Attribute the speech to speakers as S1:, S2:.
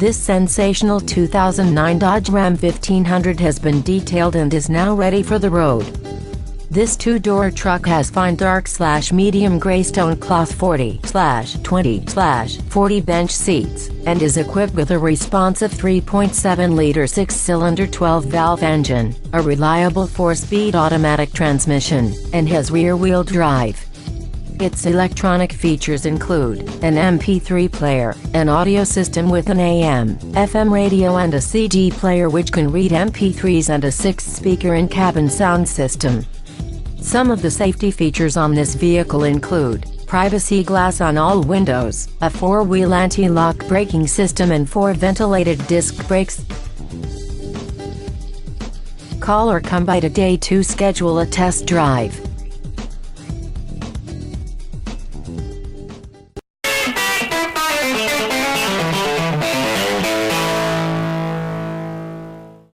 S1: This sensational 2009 Dodge Ram 1500 has been detailed and is now ready for the road. This two-door truck has fine dark/medium gray stone cloth 40/20/40 bench seats, and is equipped with a responsive 3.7-liter six-cylinder 12-valve engine, a reliable 4-speed automatic transmission, and has rear-wheel drive. Its electronic features include an MP3 player, an audio system with an AM/FM radio and a CD player which can read MP3s, and a 6-speaker in-cabin sound system. Some of the safety features on this vehicle include privacy glass on all windows, a 4-wheel anti-lock braking system and 4 ventilated disc brakes. Call or come by today to schedule a test drive.